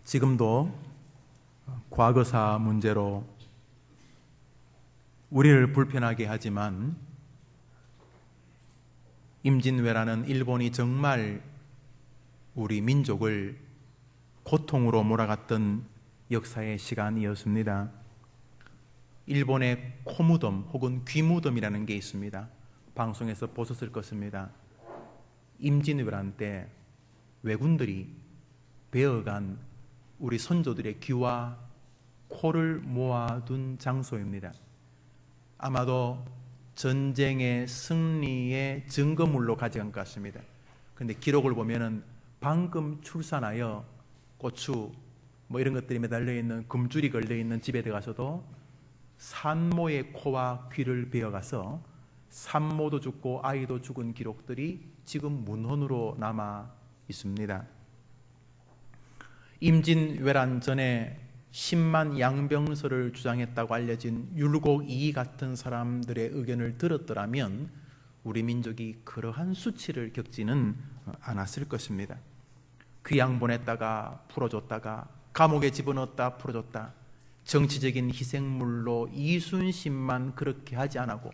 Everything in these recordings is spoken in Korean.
지금도 과거사 문제로 우리를 불편하게 하지만 임진왜란은 일본이 정말 우리 민족을 고통으로 몰아갔던 역사의 시간이었습니다. 일본의 코무덤 혹은 귀무덤이라는 게 있습니다. 방송에서 보셨을 것입니다. 임진왜란 때 왜군들이 베어간 우리 선조들의 귀와 코를 모아둔 장소입니다. 아마도 전쟁의 승리의 증거물로 가져간 것 같습니다. 그런데 기록을 보면은 방금 출산하여 고추 이런 것들이 매달려 있는 금줄이 걸려 있는 집에 들어가서도 산모의 코와 귀를 베어가서 산모도 죽고 아이도 죽은 기록들이 지금 문헌으로 남아 있습니다. 임진왜란 전에 10만 양병설을 주장했다고 알려진 율곡 이 같은 사람들의 의견을 들었더라면 우리 민족이 그러한 수치를 겪지는 않았을 것입니다. 귀양 보냈다가 풀어줬다가 감옥에 집어넣었다 풀어줬다, 정치적인 희생물로 이순신만 그렇게 하지 않고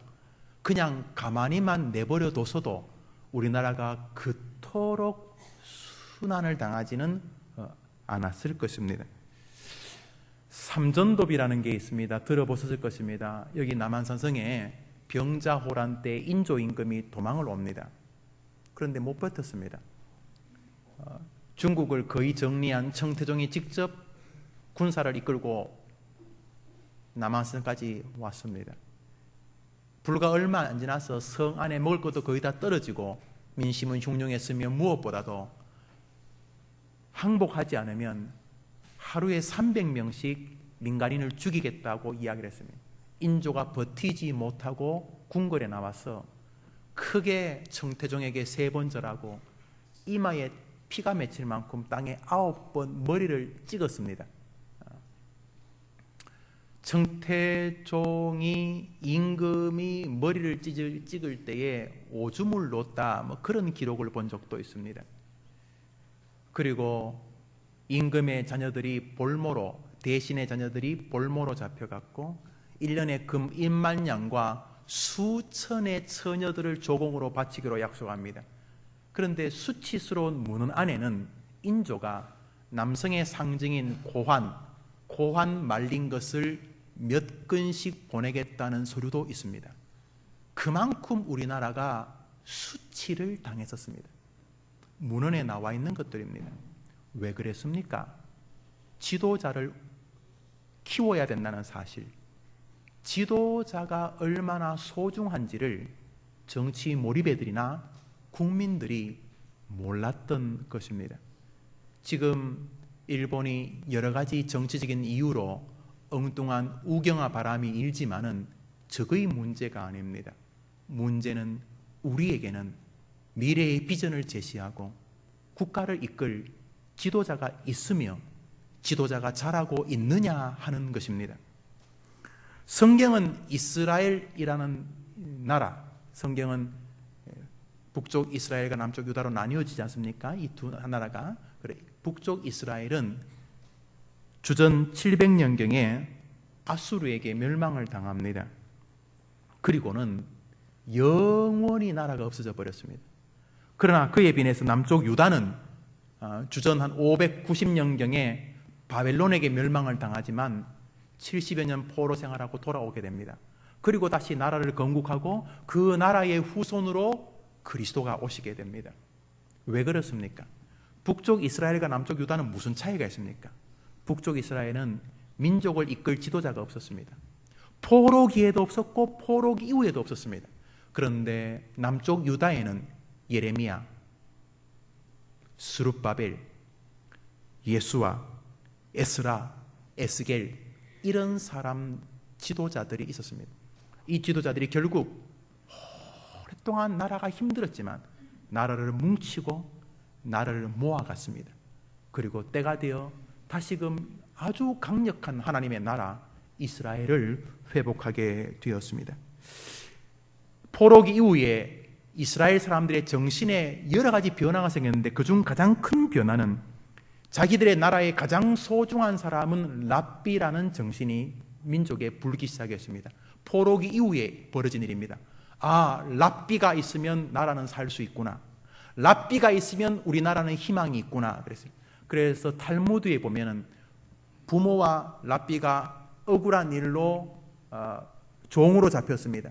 그냥 가만히만 내버려둬서도 우리나라가 그토록 순환을 당하지는 않았을 것입니다. 삼전도비라는 게 있습니다. 들어보셨을 것입니다. 여기 남한산성에 병자호란 때 인조임금이 도망을 옵니다. 그런데 못 버텼습니다. 중국을 거의 정리한 청태종이 직접 군사를 이끌고 남한산까지 왔습니다. 불과 얼마 안 지나서 성 안에 먹을 것도 거의 다 떨어지고 민심은 흉흉했으며 무엇보다도 항복하지 않으면 하루에 300명씩 민간인을 죽이겠다고 이야기를 했습니다. 인조가 버티지 못하고 궁궐에 나와서 크게 청태종에게 3번 절하고 이마에 피가 맺힐 만큼 땅에 9번 머리를 찍었습니다. 청태종이 임금이 머리를 찍을 때에 오줌을 놓았다 그런 기록을 본 적도 있습니다. 그리고 임금의 자녀들이 볼모로, 대신의 자녀들이 볼모로 잡혀갔고 1년에 금 1만 냥과 수천의 처녀들을 조공으로 바치기로 약속합니다. 그런데 수치스러운 문헌 안에는 인조가 남성의 상징인 고환 말린 것을 몇 근씩 보내겠다는 서류도 있습니다. 그만큼 우리나라가 수치를 당했었습니다. 문헌에 나와 있는 것들입니다. 왜 그랬습니까? 지도자를 키워야 된다는 사실, 지도자가 얼마나 소중한지를 정치 몰입애들이나 국민들이 몰랐던 것입니다. 지금 일본이 여러 가지 정치적인 이유로 엉뚱한 우경화 바람이 일지만은 적의 문제가 아닙니다. 문제는 우리에게는 미래의 비전을 제시하고 국가를 이끌 지도자가 있으며 지도자가 잘하고 있느냐 하는 것입니다. 성경은 이스라엘이라는 나라, 성경은 북쪽 이스라엘과 남쪽 유다로 나뉘어지지 않습니까? 이 두 나라가. 북쪽 이스라엘은 주전 700년경에 아수르에게 멸망을 당합니다. 그리고는 영원히 나라가 없어져 버렸습니다. 그러나 그에 비해서 남쪽 유다는 주전 한 590년경에 바벨론에게 멸망을 당하지만 70여 년 포로 생활하고 돌아오게 됩니다. 그리고 다시 나라를 건국하고 그 나라의 후손으로 그리스도가 오시게 됩니다. 왜 그렇습니까? 북쪽 이스라엘과 남쪽 유다는 무슨 차이가 있습니까? 북쪽 이스라엘은 민족을 이끌 지도자가 없었습니다. 포로기에도 없었고 포로 이후에도 없었습니다. 그런데 남쪽 유다에는 예레미야, 스룹바벨, 예수와, 에스라, 에스겔 이런 사람 지도자들이 있었습니다. 이 지도자들이 결국 오랫동안 나라가 힘들었지만 나라를 뭉치고 나라를 모아갔습니다. 그리고 때가 되어 다시금 아주 강력한 하나님의 나라 이스라엘을 회복하게 되었습니다. 포로기 이후에 이스라엘 사람들의 정신에 여러 가지 변화가 생겼는데 그중 가장 큰 변화는 자기들의 나라의 가장 소중한 사람은 랍비라는 정신이 민족에 불기 시작했습니다. 포로기 이후에 벌어진 일입니다. 아, 랍비가 있으면 나라는 살 수 있구나. 랍비가 있으면 우리나라는 희망이 있구나. 그래서 탈무드에 보면은 부모와 랍비가 억울한 일로 종으로 잡혔습니다.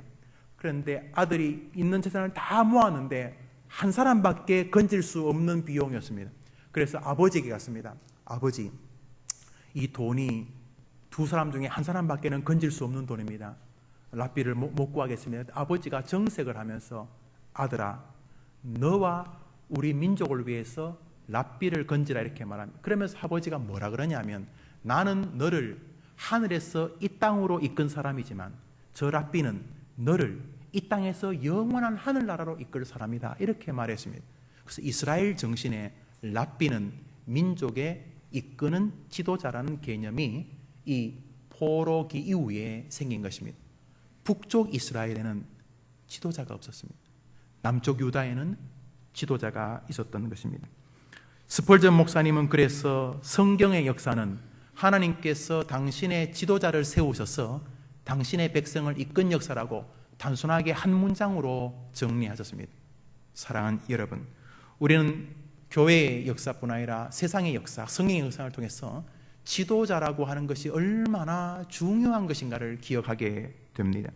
그런데 아들이 있는 재산을 다 모았는데 한 사람밖에 건질 수 없는 비용이었습니다. 그래서 아버지에게 갔습니다. 아버지, 이 돈이 두 사람 중에 한 사람밖에는 건질 수 없는 돈입니다. 랍비를 못 구하겠습니다. 아버지가 정색을 하면서 아들아, 너와 우리 민족을 위해서 랍비를 건지라 이렇게 말합니다. 그러면서 아버지가 뭐라 그러냐면 나는 너를 하늘에서 이 땅으로 이끈 사람이지만 저 랍비는 너를 이 땅에서 영원한 하늘나라로 이끌 사람이다 이렇게 말했습니다. 그래서 이스라엘 정신에 랍비는 민족에 이끄는 지도자라는 개념이 이 포로기 이후에 생긴 것입니다. 북쪽 이스라엘에는 지도자가 없었습니다. 남쪽 유다에는 지도자가 있었던 것입니다. 스펄전 목사님은 그래서 성경의 역사는 하나님께서 당신의 지도자를 세우셔서 당신의 백성을 이끈 역사라고 단순하게 한 문장으로 정리하셨습니다. 사랑하는 여러분, 우리는 교회의 역사뿐 아니라 세상의 역사, 성경의 역사를 통해서 지도자라고 하는 것이 얼마나 중요한 것인가를 기억하게 됩니다.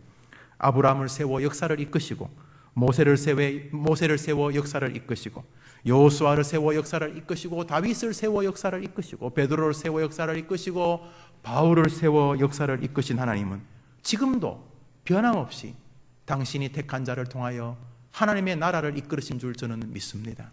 아브라함을 세워 역사를 이끄시고 모세를 세워 역사를 이끄시고 여호수아를 세워 역사를 이끄시고 다윗을 세워 역사를 이끄시고 베드로를 세워 역사를 이끄시고 바울을 세워 역사를 이끄신 하나님은 지금도 변함없이 당신이 택한 자를 통하여 하나님의 나라를 이끌으신 줄 저는 믿습니다.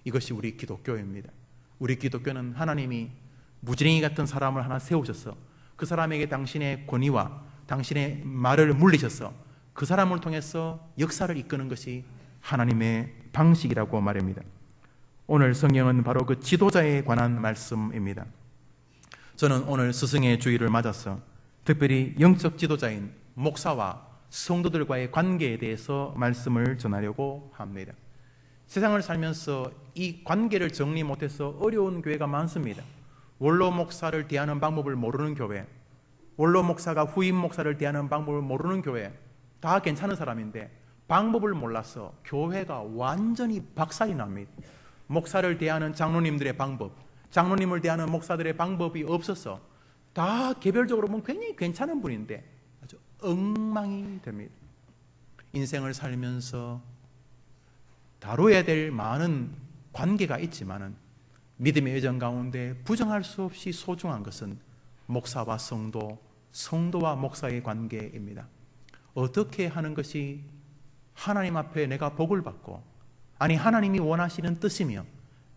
이것이 우리 기독교입니다. 우리 기독교는 하나님이 무지랭이 같은 사람을 하나 세우셔서 그 사람에게 당신의 권위와 당신의 말을 물리셔서 그 사람을 통해서 역사를 이끄는 것이 하나님의 방식이라고 말합니다. 오늘 성경은 바로 그 지도자에 관한 말씀입니다. 저는 오늘 스승의 주일을 맞아서 특별히 영적 지도자인 목사와 성도들과의 관계에 대해서 말씀을 전하려고 합니다. 세상을 살면서 이 관계를 정리 못해서 어려운 교회가 많습니다. 원로 목사를 대하는 방법을 모르는 교회, 원로 목사가 후임 목사를 대하는 방법을 모르는 교회, 다 괜찮은 사람인데 방법을 몰라서 교회가 완전히 박살이 납니다. 목사를 대하는 장로님들의 방법, 장로님을 대하는 목사들의 방법이 없어서 다 개별적으로 보면 굉장히 괜찮은 분인데 아주 엉망이 됩니다. 인생을 살면서 다뤄야 될 많은 관계가 있지만은 믿음의 여정 가운데 부정할 수 없이 소중한 것은 목사와 성도, 성도와 목사의 관계입니다. 어떻게 하는 것이 하나님 앞에 내가 복을 받고, 아니 하나님이 원하시는 뜻이며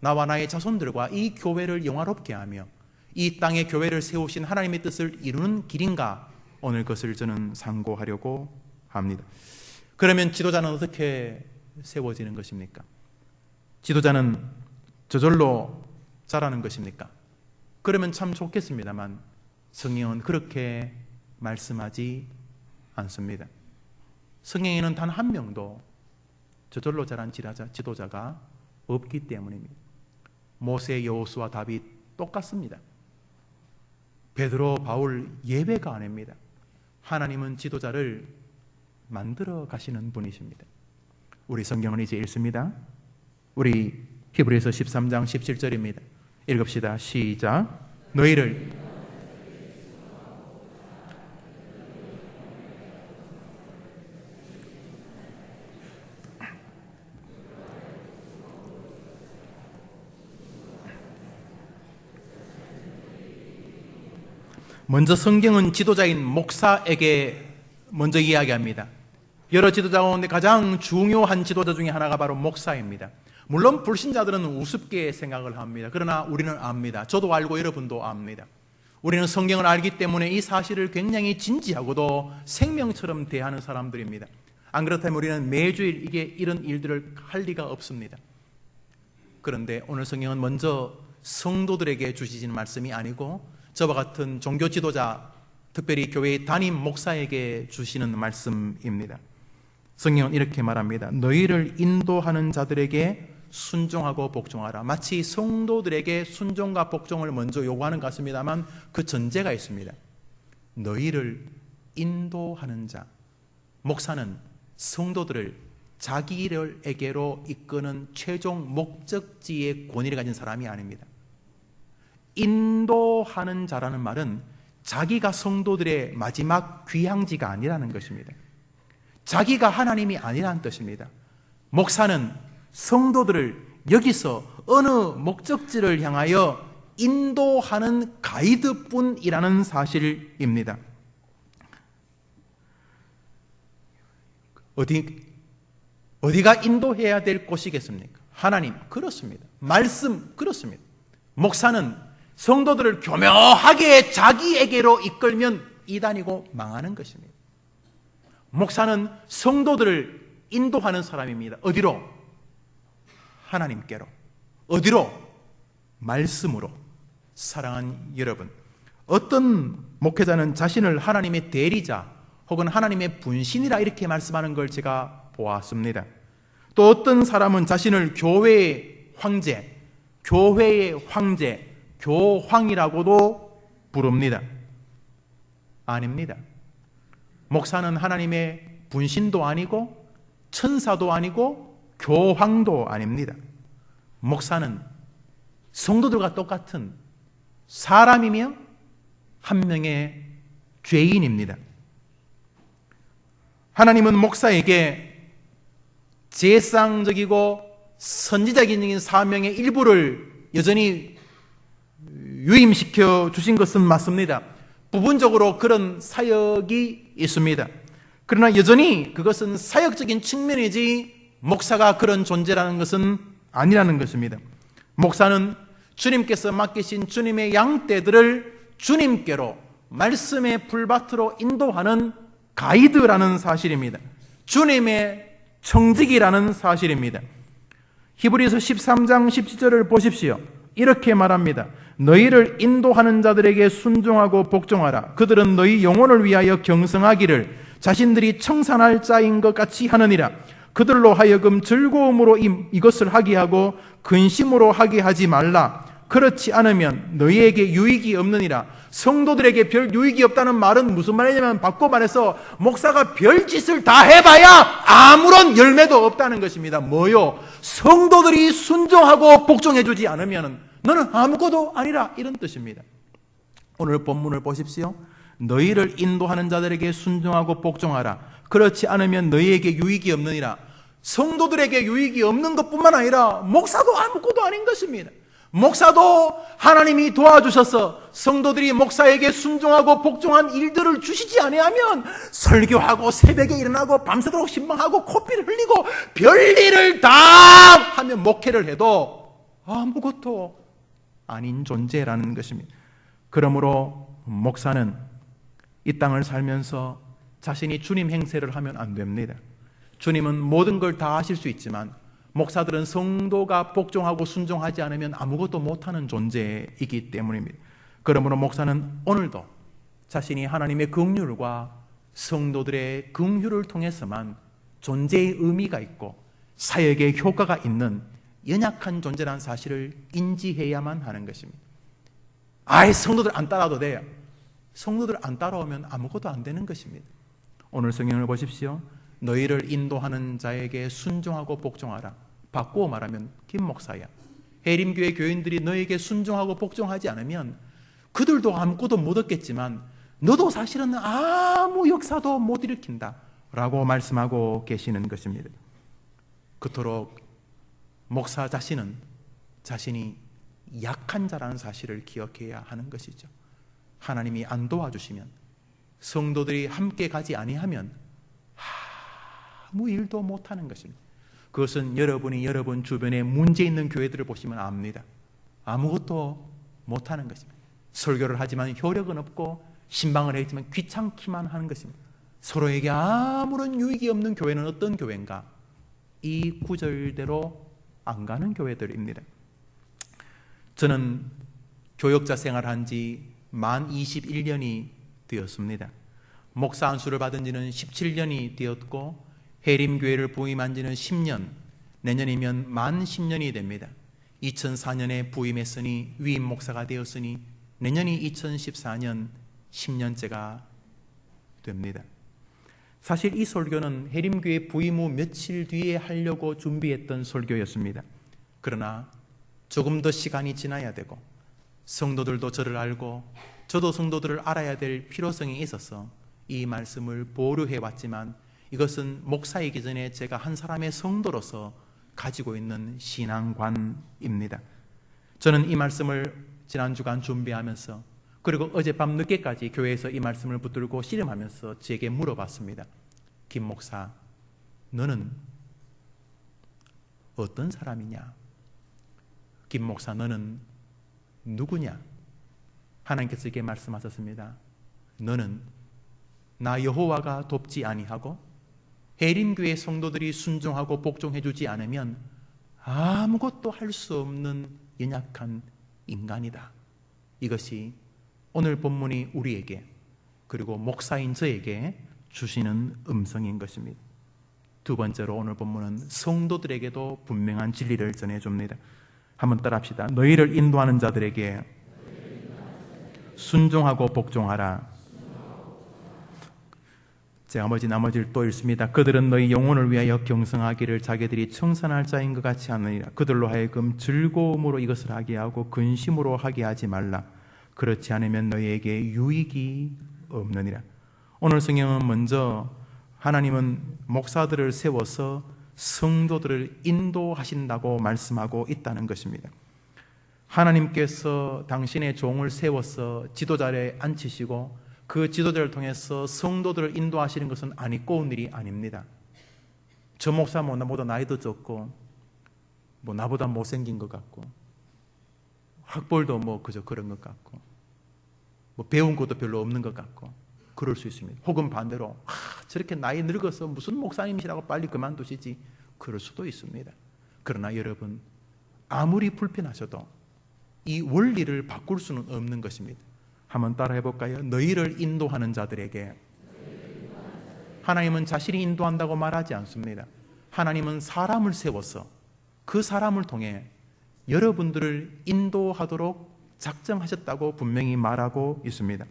나와 나의 자손들과 이 교회를 영화롭게 하며 이 땅에 교회를 세우신 하나님의 뜻을 이루는 길인가, 오늘 그것을 저는 상고하려고 합니다. 그러면 지도자는 어떻게 세워지는 것입니까? 지도자는 저절로 자라는 것입니까? 그러면 참 좋겠습니다만 성경은 그렇게 말씀하지 않습니다. 성경에는 단 한 명도 저절로 자란 지도자가 없기 때문입니다. 모세, 여호수아, 다윗 똑같습니다. 베드로, 바울 예외가 아닙니다. 하나님은 지도자를 만들어 가시는 분이십니다. 우리 성경은 이제 읽습니다. 우리 히브리서 13장 17절입니다. 읽읍시다. 시작. 너희를 먼저 성경은 지도자인 목사에게 먼저 이야기합니다. 여러 지도자 가운데 가장 중요한 지도자 중에 하나가 바로 목사입니다. 물론 불신자들은 우습게 생각을 합니다. 그러나 우리는 압니다. 저도 알고 여러분도 압니다. 우리는 성경을 알기 때문에 이 사실을 굉장히 진지하고도 생명처럼 대하는 사람들입니다. 안 그렇다면 우리는 매주일 이런 일들을 할 리가 없습니다. 그런데 오늘 성경은 먼저 성도들에게 주시는 말씀이 아니고 저와 같은 종교 지도자, 특별히 교회의 담임 목사에게 주시는 말씀입니다. 성경은 이렇게 말합니다. 너희를 인도하는 자들에게 순종하고 복종하라. 마치 성도들에게 순종과 복종을 먼저 요구하는 것 같습니다만 그 전제가 있습니다. 너희를 인도하는 자. 목사는 성도들을 자기에게로 이끄는 최종 목적지의 권위를 가진 사람이 아닙니다. 인도하는 자라는 말은 자기가 성도들의 마지막 귀향지가 아니라는 것입니다. 자기가 하나님이 아니라는 뜻입니다. 목사는 성도들을 여기서 어느 목적지를 향하여 인도하는 가이드뿐이라는 사실입니다. 어디가 인도해야 될 곳이겠습니까? 하나님, 그렇습니다. 말씀, 그렇습니다. 목사는 성도들을 교묘하게 자기에게로 이끌면 이단이고 망하는 것입니다. 목사는 성도들을 인도하는 사람입니다. 어디로? 하나님께로. 어디로? 말씀으로. 사랑하는 여러분, 어떤 목회자는 자신을 하나님의 대리자 혹은 하나님의 분신이라 이렇게 말씀하는 걸 제가 보았습니다. 또 어떤 사람은 자신을 교회의 황제, 교황이라고도 부릅니다. 아닙니다. 목사는 하나님의 분신도 아니고 천사도 아니고 교황도 아닙니다. 목사는 성도들과 똑같은 사람이며 한 명의 죄인입니다. 하나님은 목사에게 제상적이고 선지자적인 사명의 일부를 여전히 유임시켜 주신 것은 맞습니다. 부분적으로 그런 사역이 있습니다. 그러나 여전히 그것은 사역적인 측면이지 목사가 그런 존재라는 것은 아니라는 것입니다. 목사는 주님께서 맡기신 주님의 양떼들을 주님께로 말씀의 불밭으로 인도하는 가이드라는 사실입니다. 주님의 청직이라는 사실입니다. 히브리서 13장 17절을 보십시오. 이렇게 말합니다. 너희를 인도하는 자들에게 순종하고 복종하라. 그들은 너희 영혼을 위하여 경성하기를 자신들이 청산할 자인 것 같이 하느니라. 그들로 하여금 즐거움으로 이것을 하게 하고 근심으로 하게 하지 말라. 그렇지 않으면 너희에게 유익이 없느니라. 성도들에게 별 유익이 없다는 말은 무슨 말이냐면 바꿔 말해서 목사가 별짓을 다 해봐야 아무런 열매도 없다는 것입니다. 뭐요? 성도들이 순종하고 복종해주지 않으면 너는 아무것도 아니라, 이런 뜻입니다. 오늘 본문을 보십시오. 너희를 인도하는 자들에게 순종하고 복종하라. 그렇지 않으면 너희에게 유익이 없느니라. 성도들에게 유익이 없는 것뿐만 아니라 목사도 아무것도 아닌 것입니다. 목사도 하나님이 도와주셔서 성도들이 목사에게 순종하고 복종한 일들을 주시지 아니하면 설교하고 새벽에 일어나고 밤새도록 신방하고 코피를 흘리고 별일을 다 하며 목회를 해도 아무것도 아닌 존재라는 것입니다. 그러므로 목사는 이 땅을 살면서 자신이 주님 행세를 하면 안 됩니다. 주님은 모든 걸 다 하실 수 있지만 목사들은 성도가 복종하고 순종하지 않으면 아무것도 못하는 존재이기 때문입니다. 그러므로 목사는 오늘도 자신이 하나님의 긍휼과 성도들의 긍휼을 통해서만 존재의 의미가 있고 사역의 효과가 있는 연약한 존재라는 사실을 인지해야만 하는 것입니다. 아예 성도들 안 따라도 돼요. 성도들 안 따라오면 아무것도 안 되는 것입니다. 오늘 성경을 보십시오. 너희를 인도하는 자에게 순종하고 복종하라. 바꾸어 말하면 김 목사야, 해림교회 교인들이 너에게 순종하고 복종하지 않으면 그들도 아무것도 못 얻겠지만 너도 사실은 아무 역사도 못 일으킨다 라고 말씀하고 계시는 것입니다. 그토록 목사 자신은 자신이 약한 자라는 사실을 기억해야 하는 것이죠. 하나님이 안 도와주시면, 성도들이 함께 가지 아니하면 아무 일도 못하는 것입니다. 그것은 여러분이 여러분 주변에 문제 있는 교회들을 보시면 압니다. 아무것도 못하는 것입니다. 설교를 하지만 효력은 없고 신방을 했지만 귀찮기만 하는 것입니다. 서로에게 아무런 유익이 없는 교회는 어떤 교회인가? 이 구절대로 안 가는 교회들입니다. 저는 교역자 생활한 지 만 21년이 되었습니다. 목사 안수를 받은 지는 17년이 되었고 해림교회를 부임한 지는 10년, 내년이면 만 10년이 됩니다. 2004년에 부임했으니 위임 목사가 되었으니 내년이 2014년 10년째가 됩니다. 사실 이 설교는 해림교회 부임 후 며칠 뒤에 하려고 준비했던 설교였습니다. 그러나 조금 더 시간이 지나야 되고 성도들도 저를 알고 저도 성도들을 알아야 될 필요성이 있어서 이 말씀을 보류해 왔지만 이것은 목사이기 전에 제가 한 사람의 성도로서 가지고 있는 신앙관입니다. 저는 이 말씀을 지난 주간 준비하면서 그리고 어젯밤 늦게까지 교회에서 이 말씀을 붙들고 씨름하면서 제게 물어봤습니다. 김 목사, 너는 어떤 사람이냐? 김 목사, 너는 누구냐? 하나님께서 이렇게 말씀하셨습니다. 너는 나 여호와가 돕지 아니하고 해림교회 성도들이 순종하고 복종해 주지 않으면 아무것도 할 수 없는 연약한 인간이다. 이것이 오늘 본문이 우리에게 그리고 목사인 저에게 주시는 음성인 것입니다. 두 번째로 오늘 본문은 성도들에게도 분명한 진리를 전해줍니다. 한번 따라합시다. 너희를 인도하는 자들에게 순종하고 복종하라. 제가 나머지를 또 읽습니다. 그들은 너희 영혼을 위하여 경성하기를 자기들이 청산할 자인 것 같이 하느니라. 그들로 하여금 즐거움으로 이것을 하게 하고 근심으로 하게 하지 말라. 그렇지 않으면 너희에게 유익이 없느니라. 오늘 성경은 먼저 하나님은 목사들을 세워서 성도들을 인도하신다고 말씀하고 있다는 것입니다. 하나님께서 당신의 종을 세워서 지도자에 앉히시고 그 지도자를 통해서 성도들을 인도하시는 것은 아니꼬운 일이 아닙니다. 저 목사 나보다 나이도 적고 나보다 못생긴 것 같고 학벌도 그저 그런 것 같고 배운 것도 별로 없는 것 같고 그럴 수 있습니다. 혹은 반대로 저렇게 나이 늙어서 무슨 목사님이시라고 빨리 그만두시지, 그럴 수도 있습니다. 그러나 여러분, 아무리 불편하셔도 이 원리를 바꿀 수는 없는 것입니다. 한번 따라 해볼까요? 너희를 인도하는 자들에게. 하나님은 자신이 인도한다고 말하지 않습니다. 하나님은 사람을 세워서 그 사람을 통해 여러분들을 인도하도록 작정하셨다고 분명히 말하고 있습니다.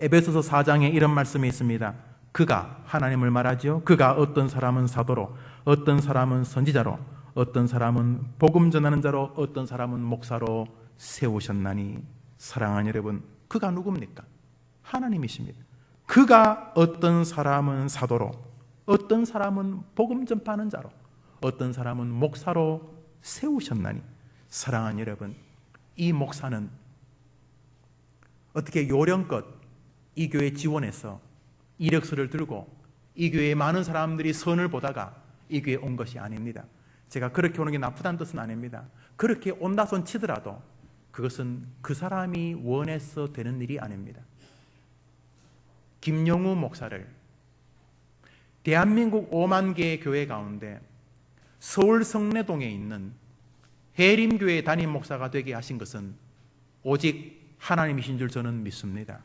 에베소서 4장에 이런 말씀이 있습니다. 그가, 하나님을 말하죠. 그가 어떤 사람은 사도로, 어떤 사람은 선지자로, 어떤 사람은 복음 전하는 자로, 어떤 사람은 목사로 세우셨나니. 사랑하는 여러분, 그가 누굽니까? 하나님이십니다. 그가 어떤 사람은 사도로, 어떤 사람은 복음 전파하는 자로, 어떤 사람은 목사로 세우셨나니. 사랑하는 여러분, 이 목사는 어떻게 요령껏 이 교회 지원해서 이력서를 들고 이 교회에 많은 사람들이 선을 보다가 이 교회에 온 것이 아닙니다. 제가 그렇게 오는 게 나쁘다는 뜻은 아닙니다. 그렇게 온다 손 치더라도 그것은 그 사람이 원해서 되는 일이 아닙니다. 김영우 목사를 대한민국 5만 개의 교회 가운데 서울 성내동에 있는 해림교회 담임 목사가 되게 하신 것은 오직 하나님이신 줄 저는 믿습니다.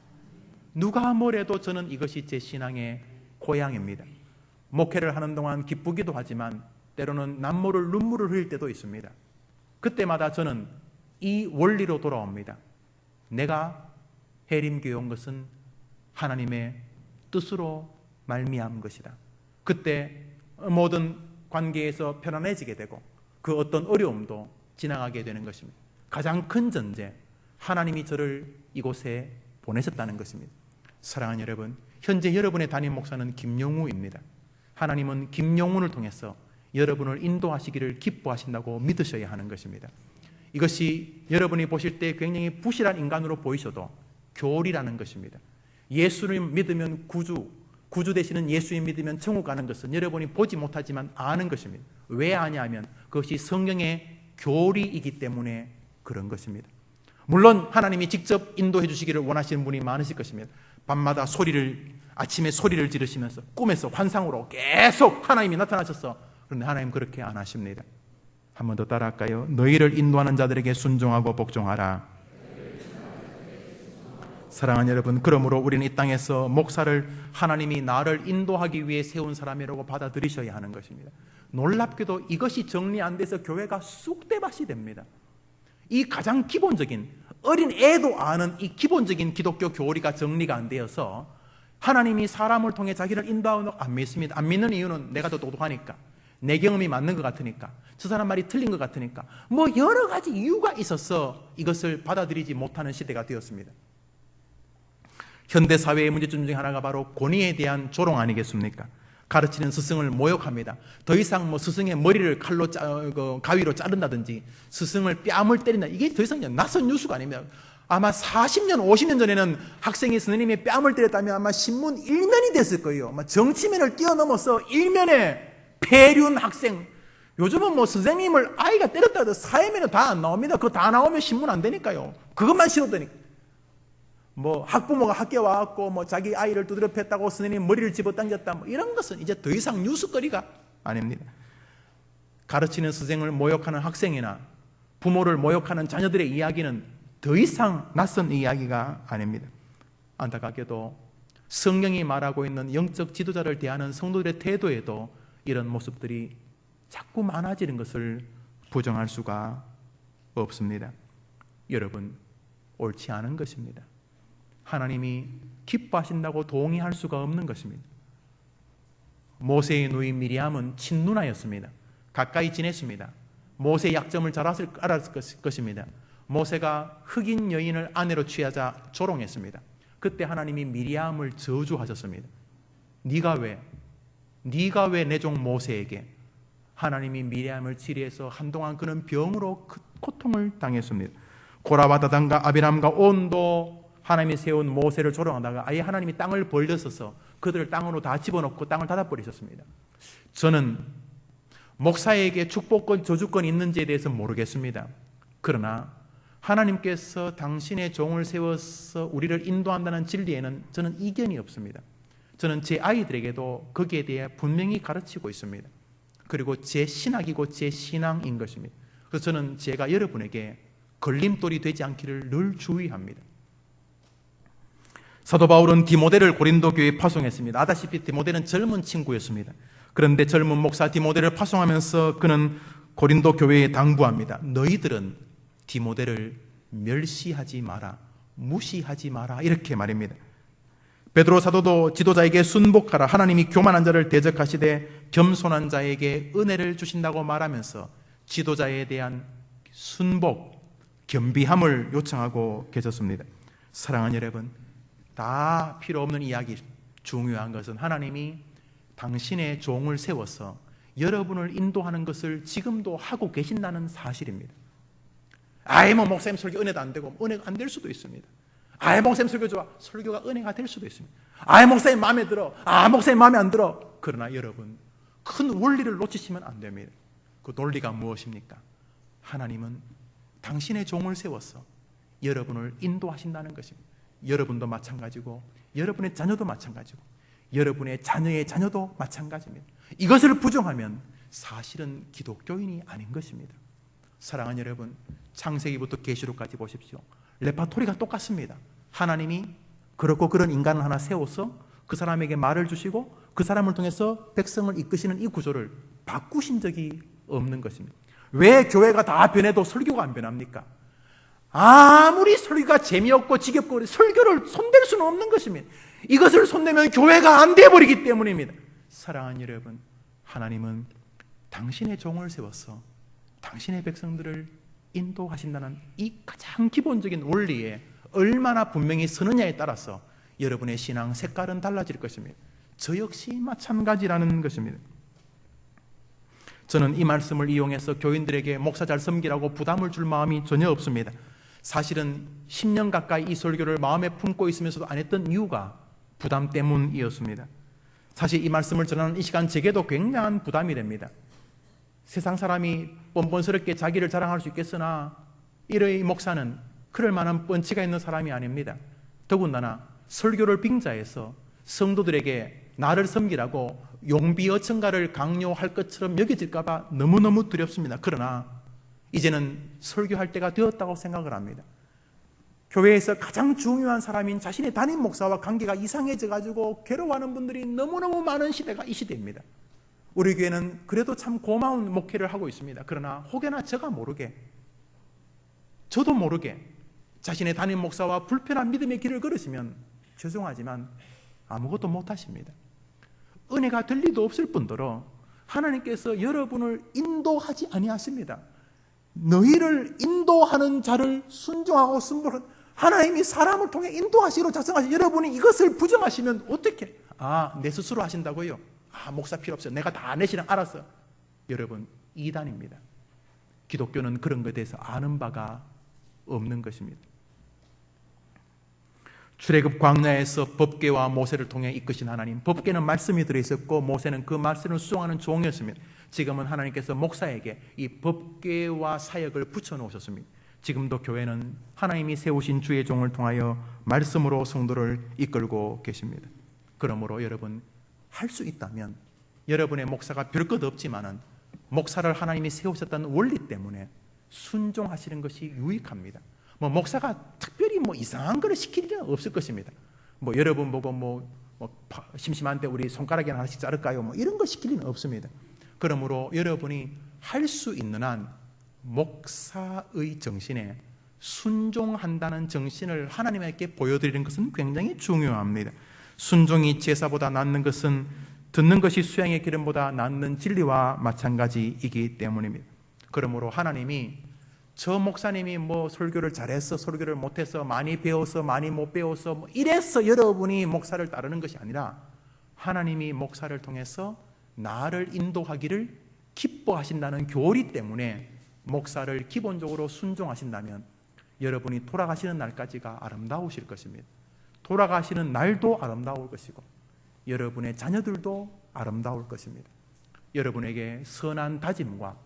누가 뭐래도 저는 이것이 제 신앙의 고향입니다. 목회를 하는 동안 기쁘기도 하지만 때로는 남모를 눈물을 흘릴 때도 있습니다. 그때마다 저는 이 원리로 돌아옵니다. 내가 해림교회 온 것은 하나님의 뜻으로 말미암은 것이다. 그때 모든 관계에서 편안해지게 되고 그 어떤 어려움도 지나가게 되는 것입니다. 가장 큰 전제, 하나님이 저를 이곳에 보내셨다는 것입니다. 사랑하는 여러분, 현재 여러분의 담임 목사는 김용우입니다. 하나님은 김용우를 통해서 여러분을 인도하시기를 기뻐하신다고 믿으셔야 하는 것입니다. 이것이 여러분이 보실 때 굉장히 부실한 인간으로 보이셔도 교리라는 것입니다. 예수를 믿으면 구주 되시는 예수를 믿으면 천국 가는 것은 여러분이 보지 못하지만 아는 것입니다. 왜 아냐면 그것이 성경의 교리이기 때문에 그런 것입니다. 물론 하나님이 직접 인도해 주시기를 원하시는 분이 많으실 것입니다. 밤마다 아침에 소리를 지르시면서 꿈에서 환상으로 계속 하나님이 나타나셔서, 그런데 하나님 그렇게 안 하십니다. 한 번 더 따라할까요? 너희를 인도하는 자들에게 순종하고 복종하라. 사랑하는 여러분, 그러므로 우리는 이 땅에서 목사를 하나님이 나를 인도하기 위해 세운 사람이라고 받아들이셔야 하는 것입니다. 놀랍게도 이것이 정리 안 돼서 교회가 쑥대밭이 됩니다. 이 가장 기본적인, 어린 애도 아는 이 기본적인 기독교 교리가 정리가 안 되어서 하나님이 사람을 통해 자기를 인도하는 안 믿습니다. 안 믿는 이유는 내가 더 똑똑하니까, 내 경험이 맞는 것 같으니까, 저 사람 말이 틀린 것 같으니까, 뭐 여러 가지 이유가 있어서 이것을 받아들이지 못하는 시대가 되었습니다. 현대 사회의 문제점 중 하나가 바로 권위에 대한 조롱 아니겠습니까? 가르치는 스승을 모욕합니다. 더 이상 뭐 스승의 머리를 가위로 자른다든지 스승을 뺨을 때린다, 이게 더 이상 낯선 뉴스가 아닙니다. 아마 40년, 50년 전에는 학생이 선생님의 뺨을 때렸다면 아마 신문 1면이 됐을 거예요. 아마 정치면을 뛰어넘어서 1면에 폐륜 학생. 요즘은 뭐 선생님을 아이가 때렸다 해도 사회면은 다 안 나옵니다. 그거 다 나오면 신문 안 되니까요. 그것만 싫어되니까. 뭐 학부모가 학교에 와갖고 뭐 자기 아이를 두드려 팼다고 선생님 머리를 집어당겼다, 뭐 이런 것은 이제 더 이상 뉴스거리가 아닙니다. 가르치는 선생을 모욕하는 학생이나 부모를 모욕하는 자녀들의 이야기는 더 이상 낯선 이야기가 아닙니다. 안타깝게도 성경이 말하고 있는 영적 지도자를 대하는 성도들의 태도에도 이런 모습들이 자꾸 많아지는 것을 부정할 수가 없습니다. 여러분, 옳지 않은 것입니다. 하나님이 기뻐하신다고 동의할 수가 없는 것입니다. 모세의 누이 미리암은 친누나였습니다. 가까이 지냈습니다. 모세의 약점을 잘 알았을 것입니다. 모세가 흑인 여인을 아내로 취하자 조롱했습니다. 그때 하나님이 미리암을 저주하셨습니다. 네가 왜 내 종 모세에게. 하나님이 미리암을 치리해서 한동안 그는 병으로 고통을 당했습니다. 고라와 다단과 아비람과 온도 하나님이 세운 모세를 조롱하다가 아예 하나님이 땅을 벌려서서 그들을 땅으로 다 집어넣고 땅을 닫아버리셨습니다. 저는 목사에게 축복권, 저주권이 있는지에 대해서 모르겠습니다. 그러나 하나님께서 당신의 종을 세워서 우리를 인도한다는 진리에는 저는 이견이 없습니다. 저는 제 아이들에게도 거기에 대해 분명히 가르치고 있습니다. 그리고 제 신학이고 제 신앙인 것입니다. 그래서 저는 제가 여러분에게 걸림돌이 되지 않기를 늘 주의합니다. 사도 바울은 디모데를 고린도 교회에 파송했습니다. 아다시피 디모데는 젊은 친구였습니다. 그런데 젊은 목사 디모데를 파송하면서 그는 고린도 교회에 당부합니다. 너희들은 디모데를 멸시하지 마라, 무시하지 마라, 이렇게 말입니다. 베드로 사도도 지도자에게 순복하라, 하나님이 교만한 자를 대적하시되 겸손한 자에게 은혜를 주신다고 말하면서 지도자에 대한 순복, 겸비함을 요청하고 계셨습니다. 사랑하는 여러분, 다 필요 없는 이야기, 중요한 것은 하나님이 당신의 종을 세워서 여러분을 인도하는 것을 지금도 하고 계신다는 사실입니다. 아이 뭐 목사님 설교 은혜도 안 되고, 은혜가 안 될 수도 있습니다. 아이 목사님 설교 좋아, 설교가 은혜가 될 수도 있습니다. 아이 목사님 마음에 들어, 목사님 마음에 안 들어. 그러나 여러분, 큰 원리를 놓치시면 안 됩니다. 그 논리가 무엇입니까? 하나님은 당신의 종을 세워서 여러분을 인도하신다는 것입니다. 여러분도 마찬가지고, 여러분의 자녀도 마찬가지고, 여러분의 자녀의 자녀도 마찬가지입니다. 이것을 부정하면 사실은 기독교인이 아닌 것입니다. 사랑하는 여러분, 창세기부터 계시록까지 보십시오. 레파토리가 똑같습니다. 하나님이 그렇고 그런 인간을 하나 세워서 그 사람에게 말을 주시고 그 사람을 통해서 백성을 이끄시는 이 구조를 바꾸신 적이 없는 것입니다. 왜 교회가 다 변해도 설교가 안 변합니까? 아무리 설교가 재미없고 지겹고 설교를 손댈 수는 없는 것입니다. 이것을 손대면 교회가 안 돼버리기 때문입니다. 사랑하는 여러분, 하나님은 당신의 종을 세워서 당신의 백성들을 인도하신다는 이 가장 기본적인 원리에 얼마나 분명히 서느냐에 따라서 여러분의 신앙 색깔은 달라질 것입니다. 저 역시 마찬가지라는 것입니다. 저는 이 말씀을 이용해서 교인들에게 목사 잘 섬기라고 부담을 줄 마음이 전혀 없습니다. 사실은 10년 가까이 이 설교를 마음에 품고 있으면서도 안 했던 이유가 부담 때문이었습니다. 사실 이 말씀을 전하는 이 시간 제게도 굉장한 부담이 됩니다. 세상 사람이 뻔뻔스럽게 자기를 자랑할 수 있겠으나 이의 목사는 그럴 만한 펀치가 있는 사람이 아닙니다. 더군다나 설교를 빙자해서 성도들에게 나를 섬기라고 용비어천가를 강요할 것처럼 여겨질까 봐 너무너무 두렵습니다. 그러나 이제는 설교할 때가 되었다고 생각을 합니다. 교회에서 가장 중요한 사람인 자신의 담임 목사와 관계가 이상해져 가지고 괴로워하는 분들이 너무너무 많은 시대가 이 시대입니다. 우리 교회는 그래도 참 고마운 목회를 하고 있습니다. 그러나 혹여나 저가 모르게, 저도 모르게 자신의 담임 목사와 불편한 믿음의 길을 걸으시면 죄송하지만 아무것도 못하십니다. 은혜가 될 리도 없을 뿐더러 하나님께서 여러분을 인도하지 아니하십니다. 너희를 인도하는 자를 순종하고 순복하는, 하나님이 사람을 통해 인도하시기로 작성하신, 여러분이 이것을 부정하시면 어떻게? 내 스스로 하신다고요? 목사 필요 없어요. 내가 다 내시랑 알았어. 여러분, 이단입니다. 기독교는 그런 것에 대해서 아는 바가 없는 것입니다. 출애굽 광야에서 법궤와 모세를 통해 이끄신 하나님, 법궤는 말씀이 들어있었고 모세는 그 말씀을 수송하는 종이었습니다. 지금은 하나님께서 목사에게 이 법궤와 사역을 붙여놓으셨습니다. 지금도 교회는 하나님이 세우신 주의 종을 통하여 말씀으로 성도를 이끌고 계십니다. 그러므로 여러분, 할 수 있다면 여러분의 목사가 별것 없지만은 목사를 하나님이 세우셨다는 원리 때문에 순종하시는 것이 유익합니다. 목사가 특별히 이상한 걸 시킬 일은 없을 것입니다. 여러분 보고 심심한데 우리 손가락이나 하나씩 자를까요? 이런 거 시킬 일은 없습니다. 그러므로 여러분이 할 수 있는 한 목사의 정신에 순종한다는 정신을 하나님께 보여드리는 것은 굉장히 중요합니다. 순종이 제사보다 낫는 것은 듣는 것이 수양의 기름보다 낫는 진리와 마찬가지이기 때문입니다. 그러므로 하나님이 저 목사님이 설교를 잘해서 설교를 못해서 많이 배워서 많이 못 배워서 이래서 여러분이 목사를 따르는 것이 아니라 하나님이 목사를 통해서 나를 인도하기를 기뻐하신다는 교리 때문에 목사를 기본적으로 순종하신다면 여러분이 돌아가시는 날까지가 아름다우실 것입니다. 돌아가시는 날도 아름다울 것이고 여러분의 자녀들도 아름다울 것입니다. 여러분에게 선한 다짐과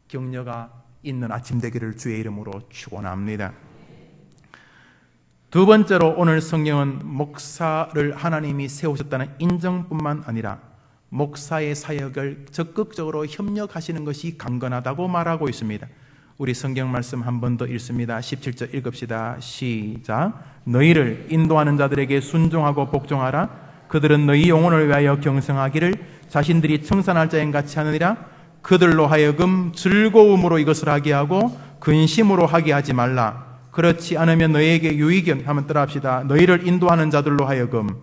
격려가 있는 아침 되기를 주의 이름으로 축원합니다. 두 번째로 오늘 성경은 목사를 하나님이 세우셨다는 인정뿐만 아니라 목사의 사역을 적극적으로 협력하시는 것이 강건하다고 말하고 있습니다. 우리 성경 말씀 한 번 더 읽습니다. 17절 읽읍시다. 시작. 너희를 인도하는 자들에게 순종하고 복종하라. 그들은 너희 영혼을 위하여 경성하기를 자신들이 청산할 자인 같이 하느니라. 그들로 하여금 즐거움으로 이것을 하게 하고 근심으로 하게 하지 말라. 그렇지 않으면 너희에게 유익이 한번 따라합시다. 너희를 인도하는 자들로 하여금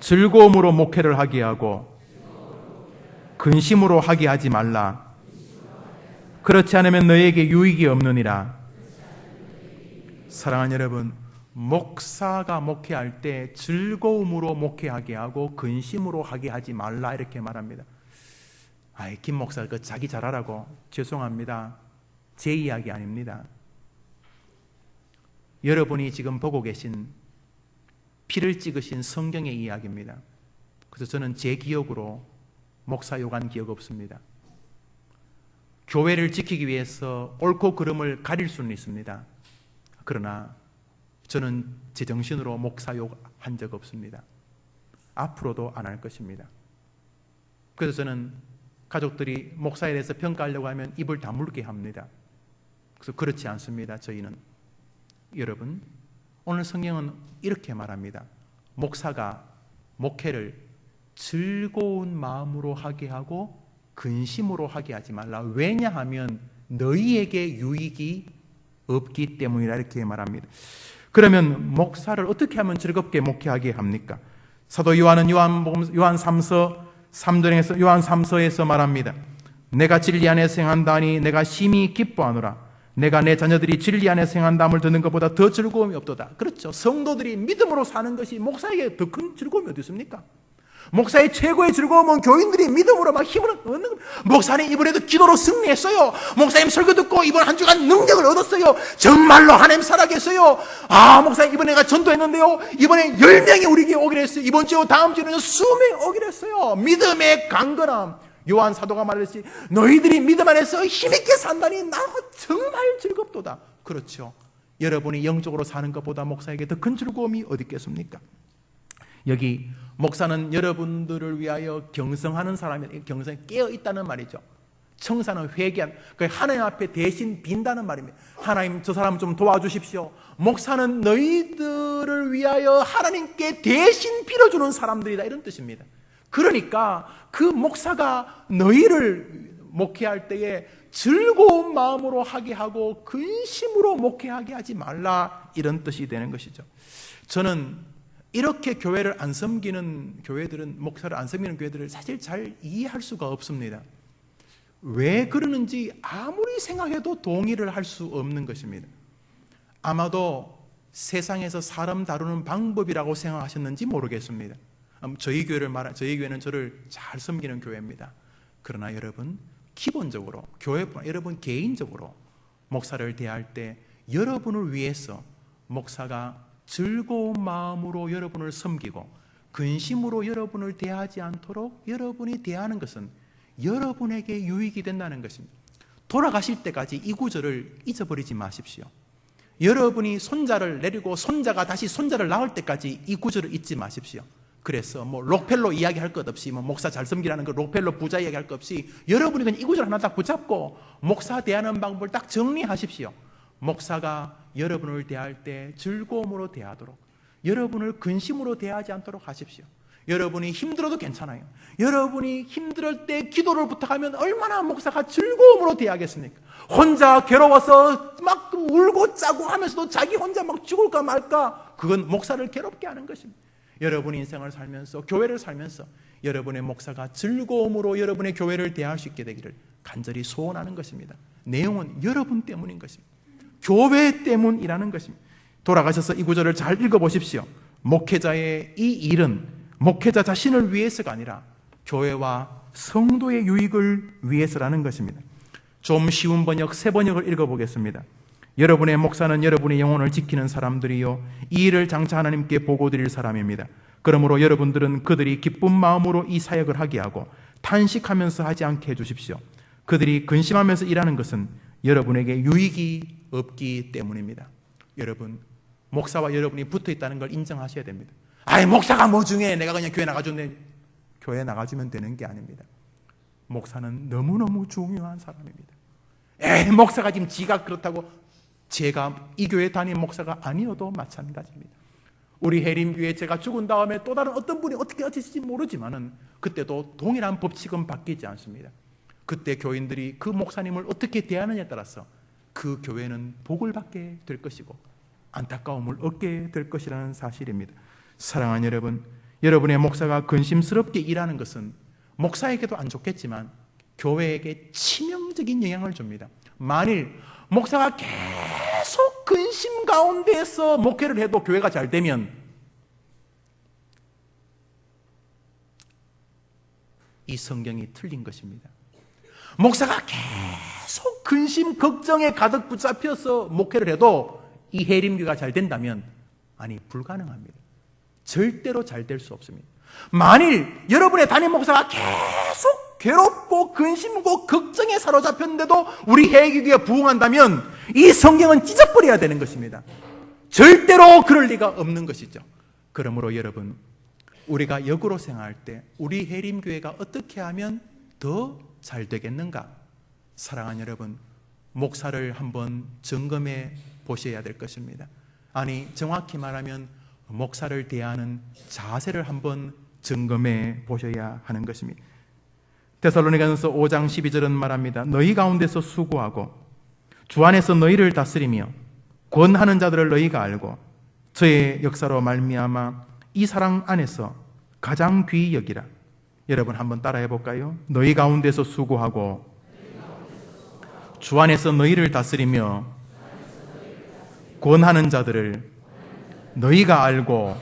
즐거움으로 목회를 하게 하고 근심으로 하게 하지 말라. 그렇지 않으면 너희에게 유익이 없느니라. 사랑하는 여러분, 목사가 목회할 때 즐거움으로 목회하게 하고 근심으로 하게 하지 말라 이렇게 말합니다. 김 목사 자기 잘하라고. 죄송합니다. 제 이야기 아닙니다. 여러분이 지금 보고 계신 피를 찍으신 성경의 이야기입니다. 그래서 저는 제 기억으로 목사 욕한 기억 없습니다. 교회를 지키기 위해서 옳고 그름을 가릴 수는 있습니다. 그러나 저는 제 정신으로 목사 욕한 적 없습니다. 앞으로도 안 할 것입니다. 그래서 저는 가족들이 목사에 대해서 평가하려고 하면 입을 다물게 합니다. 그래서 그렇지 않습니다. 저희는. 여러분, 오늘 성경은 이렇게 말합니다. 목사가 목회를 즐거운 마음으로 하게 하고 근심으로 하게 하지 말라. 왜냐하면 너희에게 유익이 없기 때문이라 이렇게 말합니다. 그러면 목사를 어떻게 하면 즐겁게 목회하게 합니까? 사도 요한은 요한 3서 3절에서 요한 3서에서 말합니다. 내가 진리 안에서 행한다니 내가 심히 기뻐하노라. 내가 내 자녀들이 진리 안에서 행한다함을 듣는 것보다 더 즐거움이 없도다. 그렇죠. 성도들이 믿음으로 사는 것이 목사에게 더 큰 즐거움이 어디 있습니까? 목사의 최고의 즐거움은 교인들이 믿음으로 막 힘을 얻는 겁니다. 목사님 이번에도 기도로 승리했어요. 목사님 설교 듣고 이번 한 주간 능력을 얻었어요. 정말로 하나님 살아계세요. 목사님 이번에 내가 전도했는데요. 이번에 10명이 우리 교회 오기로 했어요. 이번 주 다음 주에는 수명이 오기로 했어요. 믿음의 강건함. 요한 사도가 말했지, 너희들이 믿음 안에서 힘있게 산다니 나 정말 즐겁도다. 그렇죠. 여러분이 영적으로 사는 것보다 목사에게 더 큰 즐거움이 어디 있겠습니까? 여기 목사는 여러분들을 위하여 경성하는 사람이 경성에 깨어 있다는 말이죠. 청사는 회개한, 하나님 앞에 대신 빈다는 말입니다. 하나님, 저 사람 좀 도와주십시오. 목사는 너희들을 위하여 하나님께 대신 빌어주는 사람들이다, 이런 뜻입니다. 그러니까 그 목사가 너희를 목회할 때에 즐거운 마음으로 하게 하고 근심으로 목회하게 하지 말라, 이런 뜻이 되는 것이죠. 저는 이렇게 교회를 안 섬기는 교회들은, 목사를 안 섬기는 교회들을 사실 잘 이해할 수가 없습니다. 왜 그러는지 아무리 생각해도 동의를 할 수 없는 것입니다. 아마도 세상에서 사람 다루는 방법이라고 생각하셨는지 모르겠습니다. 저희 교회는 저를 잘 섬기는 교회입니다. 그러나 여러분, 기본적으로 교회뿐 여러분 개인적으로 목사를 대할 때 여러분을 위해서 목사가 즐거운 마음으로 여러분을 섬기고 근심으로 여러분을 대하지 않도록 여러분이 대하는 것은 여러분에게 유익이 된다는 것입니다. 돌아가실 때까지 이 구절을 잊어버리지 마십시오. 여러분이 손자를 내리고 손자가 다시 손자를 낳을 때까지 이 구절을 잊지 마십시오. 그래서 록펠로 이야기할 것 없이, 목사 잘 섬기라는 거 록펠로 부자 이야기할 것 없이 여러분이 그냥 이 구절 하나 딱 붙잡고 목사 대하는 방법을 딱 정리하십시오. 목사가 여러분을 대할 때 즐거움으로 대하도록, 여러분을 근심으로 대하지 않도록 하십시오. 여러분이 힘들어도 괜찮아요. 여러분이 힘들 때 기도를 부탁하면 얼마나 목사가 즐거움으로 대하겠습니까? 혼자 괴로워서 막 울고 짜고 하면서도 자기 혼자 막 죽을까 말까, 그건 목사를 괴롭게 하는 것입니다. 여러분이 인생을 살면서, 교회를 살면서 여러분의 목사가 즐거움으로 여러분의 교회를 대할 수 있게 되기를 간절히 소원하는 것입니다. 내용은 여러분 때문인 것입니다. 교회 때문이라는 것입니다. 돌아가셔서 이 구절을 잘 읽어보십시오. 목회자의 이 일은 목회자 자신을 위해서가 아니라 교회와 성도의 유익을 위해서라는 것입니다. 좀 쉬운 번역, 새 번역을 읽어보겠습니다. 여러분의 목사는 여러분의 영혼을 지키는 사람들이요, 이 일을 장차 하나님께 보고드릴 사람입니다. 그러므로 여러분들은 그들이 기쁜 마음으로 이 사역을 하게 하고 탄식하면서 하지 않게 해주십시오. 그들이 근심하면서 일하는 것은 여러분에게 유익이 없기 때문입니다. 여러분, 목사와 여러분이 붙어 있다는 걸 인정하셔야 됩니다. 아이, 목사가 뭐 중요해, 내가 그냥 교회 나가주면, 교회 나가주면 되는 게 아닙니다. 목사는 너무너무 중요한 사람입니다. 목사가 지금 지가 그렇다고, 제가 이 교회 담임 목사가 아니어도 마찬가지입니다. 우리 해림교회 제가 죽은 다음에 또 다른 어떤 분이 어떻게 하실지 모르지만은 그때도 동일한 법칙은 바뀌지 않습니다. 그때 교인들이 그 목사님을 어떻게 대하느냐에 따라서 그 교회는 복을 받게 될 것이고 안타까움을 얻게 될 것이라는 사실입니다. 사랑하는 여러분, 여러분의 목사가 근심스럽게 일하는 것은 목사에게도 안 좋겠지만 교회에게 치명적인 영향을 줍니다. 만일 목사가 계속 근심 가운데에서 목회를 해도 교회가 잘 되면 이 성경이 틀린 것입니다. 목사가 계속 근심, 걱정에 가득 붙잡혀서 목회를 해도 이 해림교가 잘 된다면, 아니, 불가능합니다. 절대로 잘 될 수 없습니다. 만일 여러분의 담임 목사가 계속 괴롭고 근심고 걱정에 사로잡혔는데도 우리 해기교회가 부흥한다면 이 성경은 찢어버려야 되는 것입니다. 절대로 그럴 리가 없는 것이죠. 그러므로 여러분, 우리가 역으로 생각할 때 우리 해림교회가 어떻게 하면 더 잘 되겠는가? 사랑하는 여러분, 목사를 한번 점검해 보셔야 될 것입니다. 아니, 정확히 말하면 목사를 대하는 자세를 한번 점검해 보셔야 하는 것입니다. 데살로니가전서 5장 12절은 말합니다. 너희 가운데서 수고하고 주 안에서 너희를 다스리며 권하는 자들을 너희가 알고 저의 역사로 말미암아 이 사랑 안에서 가장 귀히 여기라. 여러분 한번 따라해 볼까요? 너희 가운데서 수고하고 주 안에서 너희를 다스리며 권하는 자들을 너희가 알고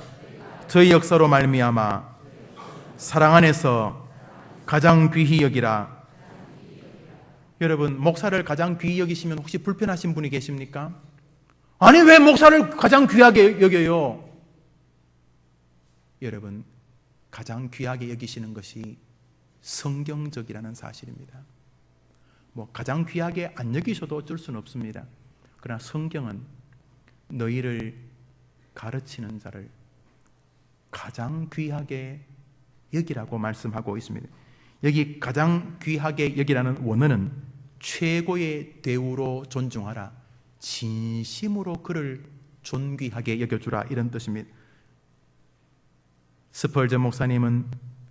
저의 역사로 말미암아 사랑 안에서 가장 귀히 여기라. 여러분, 목사를 가장 귀히 여기시면 혹시 불편하신 분이 계십니까? 아니, 왜 목사를 가장 귀하게 여겨요? 여러분, 가장 귀하게 여기시는 것이 성경적이라는 사실입니다. 가장 귀하게 안 여기셔도 어쩔 수는 없습니다. 그러나 성경은 너희를 가르치는 자를 가장 귀하게 여기라고 말씀하고 있습니다. 여기 가장 귀하게 여기라는 원어는 최고의 대우로 존중하라, 진심으로 그를 존귀하게 여겨주라, 이런 뜻입니다. 스펄전 목사님은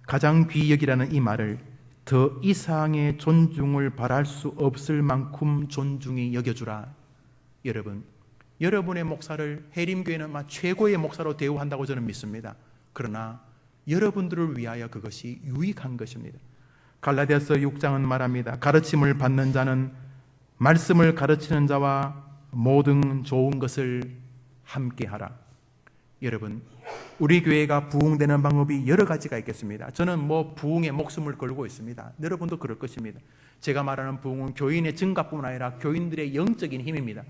가장 귀히 여기라는 이 말을 더 이상의 존중을 바랄 수 없을 만큼 존중히 여겨주라. 여러분, 여러분의 목사를 해림교회는 최고의 목사로 대우한다고 저는 믿습니다. 그러나 여러분들을 위하여 그것이 유익한 것입니다. 갈라디아서 6장은 말합니다. 가르침을 받는 자는 말씀을 가르치는 자와 모든 좋은 것을 함께하라. 여러분, 우리 교회가 부흥되는 방법이 여러 가지가 있겠습니다. 저는 부흥에 목숨을 걸고 있습니다. 여러분도 그럴 것입니다. 제가 말하는 부흥은 교인의 증가뿐 아니라 교인들의 영적인 힘입니다.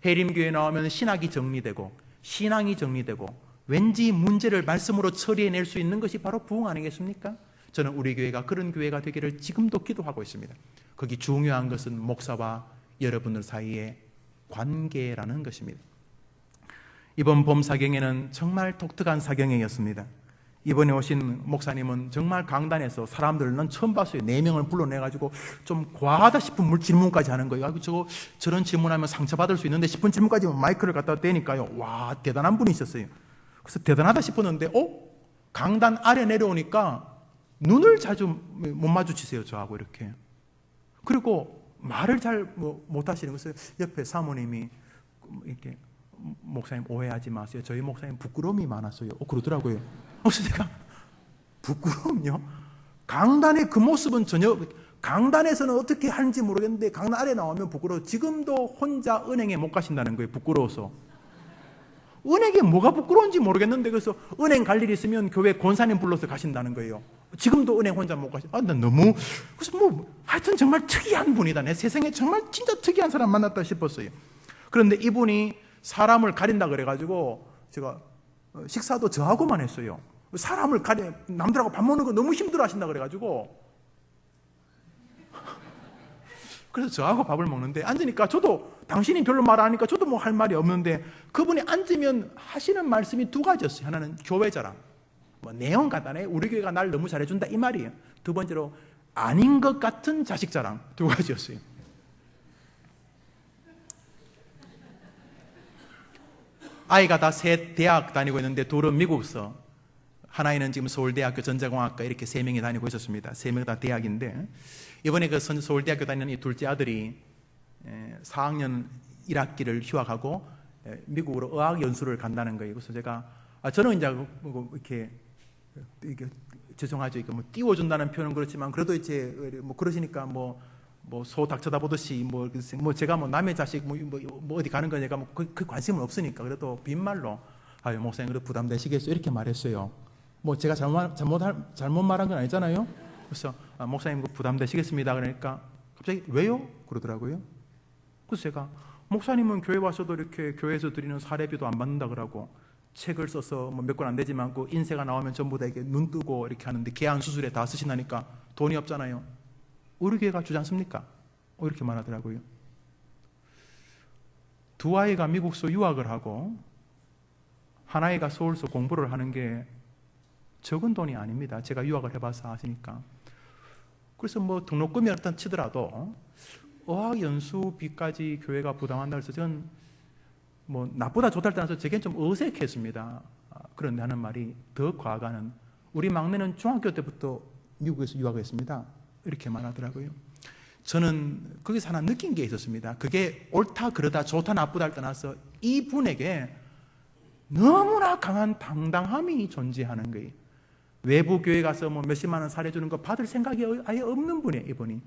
해림교회 나오면 신학이 정리되고 신앙이 정리되고 왠지 문제를 말씀으로 처리해낼 수 있는 것이 바로 부흥 아니겠습니까? 저는 우리 교회가 그런 교회가 되기를 지금도 기도하고 있습니다. 거기 중요한 것은 목사와 여러분들 사이의 관계라는 것입니다. 이번 봄 사경에는 정말 독특한 사경회였습니다. 이번에 오신 목사님은 정말 강단에서 사람들은 처음 봤어요. 4명을 불러내가지고 좀 과하다 싶은 질문까지 하는 거예요. 저런 질문하면 상처받을 수 있는데 싶은 질문까지 마이크를 갖다 대니까요. 와, 대단한 분이셨어요. 그래서 대단하다 싶었는데 강단 아래 내려오니까 눈을 자주 못 마주치세요. 저하고 이렇게. 그리고 말을 잘 못 하시는 것을 옆에 사모님이 이렇게 목사님 오해하지 마세요. 저희 목사님 부끄러움이 많았어요. 그러더라고요. 그래서 제가 부끄러움요? 강단의 그 모습은 전혀, 강단에서는 어떻게 하는지 모르겠는데 강단 아래 나오면 부끄러워. 지금도 혼자 은행에 못 가신다는 거예요. 부끄러워서. 은행에 뭐가 부끄러운지 모르겠는데 그래서 은행 갈 일 있으면 교회 권사님 불러서 가신다는 거예요. 지금도 은행 혼자 못 가시. 난 너무, 그래서 하여튼 정말 특이한 분이다. 내 세상에 정말 진짜 특이한 사람 만났다 싶었어요. 그런데 이분이 사람을 가린다 그래가지고 제가 식사도 저하고만 했어요. 사람을 남들하고 밥 먹는 거 너무 힘들어 하신다 그래가지고 그래서 저하고 밥을 먹는데 앉으니까 저도 당신이 별로 말 안 하니까 저도 할 말이 없는데 그분이 앉으면 하시는 말씀이 2가지였어요. 하나는 교회 자랑, 내용 간단해. 우리 교회가 날 너무 잘해준다 이 말이에요. 두 번째로 아닌 것 같은 자식 자랑. 2가지였어요. 아이가 다 셋 대학 다니고 있는데 둘은 미국서, 하나는 지금 서울대학교 전자공학과 이렇게 3명이 다니고 있었습니다. 3명 다 대학인데 이번에 그 서울대학교 다니는 이 둘째 아들이 4학년 1학기를 휴학하고 미국으로 어학 연수를 간다는 거예요. 그래서 제가 저는 이제 이렇게 죄송하죠. 띄워준다는 표현은 그렇지만 그래도 이제 그러시니까 소 닥 쳐다보듯이 제가 남의 자식 어디 가는 거 제가 그 관심은 없으니까 그래도 빈말로 목사님 그래도 부담되시겠어요 이렇게 말했어요. 제가 잘못 말한 건 아니잖아요. 그래서 목사님 부담되시겠습니다. 그러니까 갑자기 왜요? 그러더라고요. 그래서 제가 목사님은 교회 와서도 이렇게 교회에서 드리는 사례비도 안 받는다 그러고 책을 써서 몇 권 안 되지만 그 인쇄가 나오면 전부 다 이렇게 눈 뜨고 이렇게 하는데 계양 수술에 다 쓰신다니까 돈이 없잖아요. 우리 교회가 주지 않습니까? 이렇게 말하더라고요. 2 아이가 미국서 유학을 하고 한 아이가 서울서 공부를 하는 게 적은 돈이 아닙니다. 제가 유학을 해봐서 아시니까. 그래서 등록금이 일단 치더라도 어학연수비까지 교회가 부담한다고 해서 저는 나보다 좋다를 떠나서 제겐 좀 어색했습니다. 그런데 하는 말이 더 과하가는 우리 막내는 중학교 때부터 미국에서 유학했습니다. 이렇게 말하더라고요. 저는 거기서 하나 느낀 게 있었습니다. 그게 옳다 그러다 좋다 나쁘다를 떠나서 이분에게 너무나 강한 당당함이 존재하는 거예요. 외부 교회 가서 몇십만 원 사례주는 거 받을 생각이 아예 없는 분이에요. 이분이.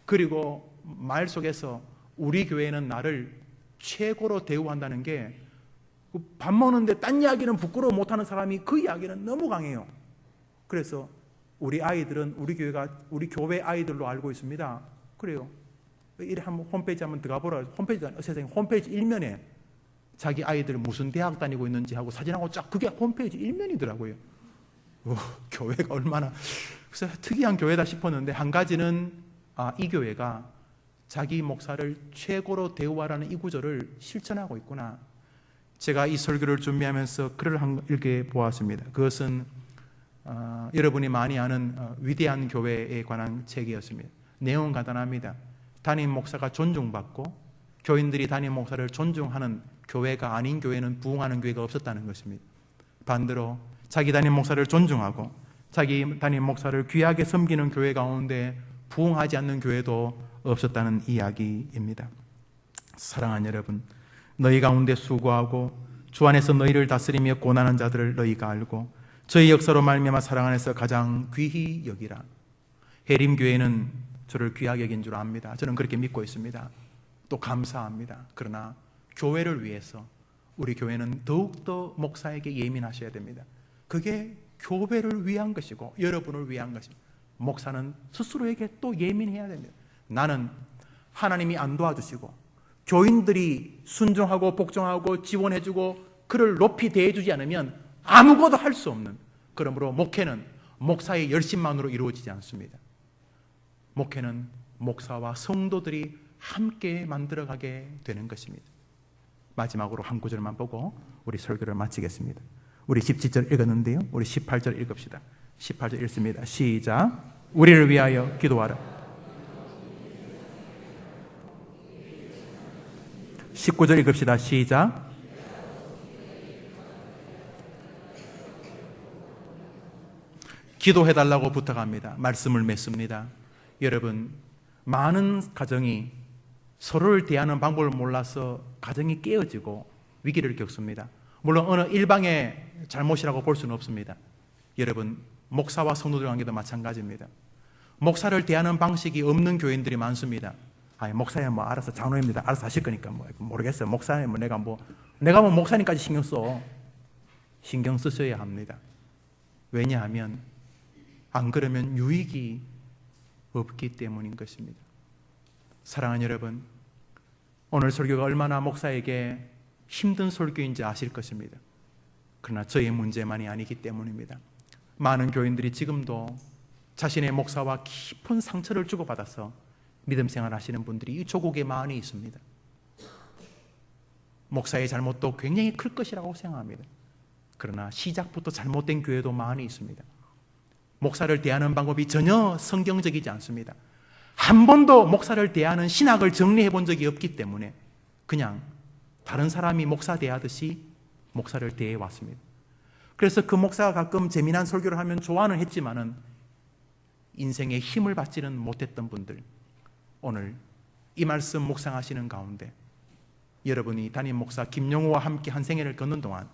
그리고 말 속에서 우리 교회는 나를 최고로 대우한다는 게 밥 먹는데 딴 이야기는 부끄러워 못하는 사람이 그 이야기는 너무 강해요. 그래서 우리 아이들은 우리 교회 아이들로 알고 있습니다. 그래요. 이래 한번 홈페이지 한번 들어가 보라. 홈페이지 1면에 자기 아이들 무슨 대학 다니고 있는지 하고 사진하고 쫙 그게 홈페이지 1면이더라고요. 교회가 얼마나 그래서 특이한 교회다 싶었는데 한 가지는 이 교회가 자기 목사를 최고로 대우하라는 이 구절을 실천하고 있구나. 제가 이 설교를 준비하면서 글을 읽어 보았습니다. 그것은 여러분이 많이 아는 위대한 교회에 관한 책이었습니다. 내용은 간단합니다. 담임 목사가 존중받고 교인들이 담임 목사를 존중하는 교회가 아닌 교회는 부흥하는 교회가 없었다는 것입니다. 반대로 자기 담임 목사를 존중하고 자기 담임 목사를 귀하게 섬기는 교회 가운데 부흥하지 않는 교회도 없었다는 이야기입니다. 사랑하는 여러분, 너희 가운데 수고하고 주 안에서 너희를 다스리며 고난하는 자들을 너희가 알고 저희 역사로 말미암아 사랑 안에서 가장 귀히 여기라. 해림교회는 저를 귀하게 여긴 줄 압니다. 저는 그렇게 믿고 있습니다. 또 감사합니다. 그러나 교회를 위해서 우리 교회는 더욱더 목사에게 예민하셔야 됩니다. 그게 교회를 위한 것이고 여러분을 위한 것입니다. 목사는 스스로에게 또 예민해야 됩니다. 나는 하나님이 안 도와주시고 교인들이 순종하고 복종하고 지원해주고 그를 높이 대해주지 않으면 아무것도 할 수 없는, 그러므로 목회는 목사의 열심만으로 이루어지지 않습니다. 목회는 목사와 성도들이 함께 만들어가게 되는 것입니다. 마지막으로 한 구절만 보고 우리 설교를 마치겠습니다. 우리 17절 읽었는데요, 우리 18절 읽읍시다. 18절 읽습니다. 시작. 우리를 위하여 기도하라. 19절 읽읍시다. 시작. 기도해달라고 부탁합니다. 말씀을 맺습니다. 여러분, 많은 가정이 서로를 대하는 방법을 몰라서 가정이 깨어지고 위기를 겪습니다. 물론 어느 일방의 잘못이라고 볼 수는 없습니다. 여러분, 목사와 성도들 관계도 마찬가지입니다. 목사를 대하는 방식이 없는 교인들이 많습니다. 목사야 뭐 알아서 장로입니다. 알아서 하실 거니까 뭐 모르겠어요. 목사야 뭐 내가 뭐 목사님까지 신경 써. 신경 쓰셔야 합니다. 왜냐하면 안 그러면 유익이 없기 때문인 것입니다. 사랑하는 여러분, 오늘 설교가 얼마나 목사에게 힘든 설교인지 아실 것입니다. 그러나 저의 문제만이 아니기 때문입니다. 많은 교인들이 지금도 자신의 목사와 깊은 상처를 주고받아서 믿음 생활 하시는 분들이 이 조국에 많이 있습니다. 목사의 잘못도 굉장히 클 것이라고 생각합니다. 그러나 시작부터 잘못된 교회도 많이 있습니다. 목사를 대하는 방법이 전혀 성경적이지 않습니다. 한 번도 목사를 대하는 신학을 정리해 본 적이 없기 때문에 그냥 다른 사람이 목사 대하듯이 목사를 대해 왔습니다. 그래서 그 목사가 가끔 재미난 설교를 하면 좋아는 했지만은 인생에 힘을 받지는 못했던 분들, 오늘 이 말씀 묵상하시는 가운데 여러분이 담임 목사 김영호와 함께 한 생애를 걷는 동안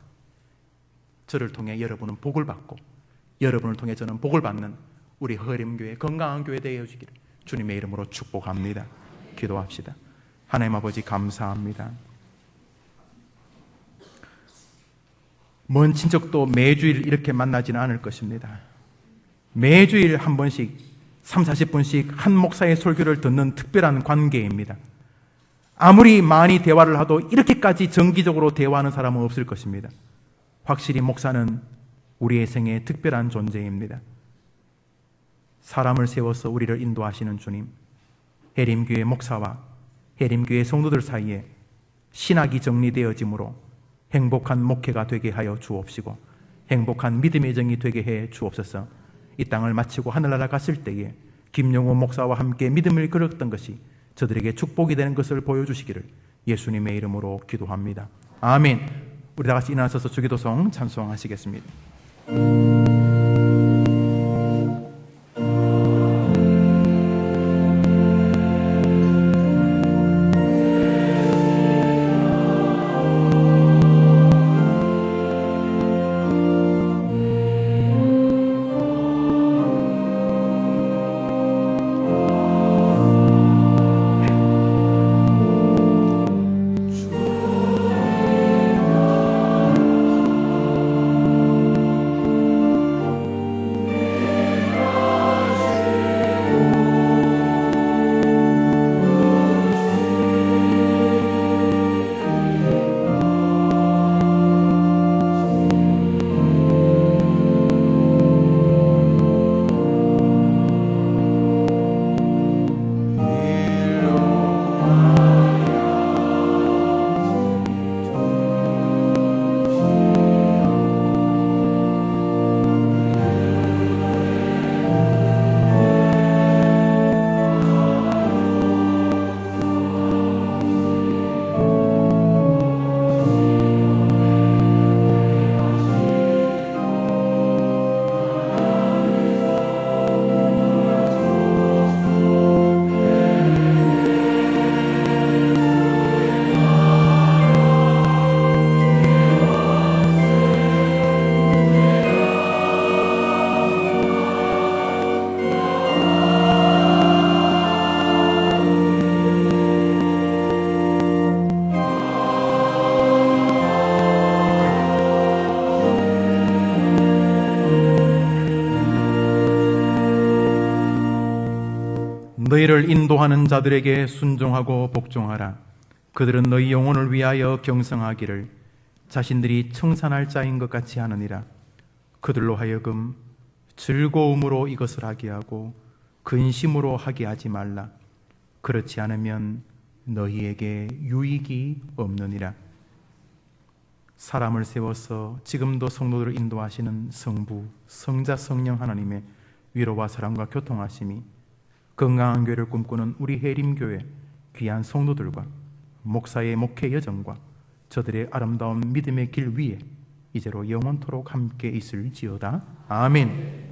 저를 통해 여러분은 복을 받고 여러분을 통해 저는 복을 받는 우리 허림교회 건강한 교회 되어주기를 주님의 이름으로 축복합니다. 기도합시다. 하나님 아버지 감사합니다. 먼 친척도 매주일 이렇게 만나지는 않을 것입니다. 매주일 한 번씩 30-40분씩 한 목사의 설교를 듣는 특별한 관계입니다. 아무리 많이 대화를 하도 이렇게까지 정기적으로 대화하는 사람은 없을 것입니다. 확실히 목사는 우리의 생에 특별한 존재입니다. 사람을 세워서 우리를 인도하시는 주님, 해림교회 목사와 해림교회 성도들 사이에 신학이 정리되어짐으로 행복한 목회가 되게 하여 주옵시고 행복한 믿음의 정이 되게 해 주옵소서. 이 땅을 마치고 하늘나라 갔을 때에 김영호 목사와 함께 믿음을 걸었던 것이 저들에게 축복이 되는 것을 보여주시기를 예수님의 이름으로 기도합니다. 아멘. 우리 다 같이 일어나서서 주기도송 찬송하시겠습니다. 너희를 인도하는 자들에게 순종하고 복종하라. 그들은 너희 영혼을 위하여 경성하기를 자신들이 청산할 자인 것 같이 하느니라. 그들로 하여금 즐거움으로 이것을 하게 하고 근심으로 하게 하지 말라. 그렇지 않으면 너희에게 유익이 없느니라. 사람을 세워서 지금도 성도들을 인도하시는 성부, 성자, 성령 하나님의 위로와 사랑과 교통하심이 건강한 교회를 꿈꾸는 우리 해림교회 귀한 성도들과 목사의 목회 여정과 저들의 아름다운 믿음의 길 위에 이제로 영원토록 함께 있을지어다. 아멘.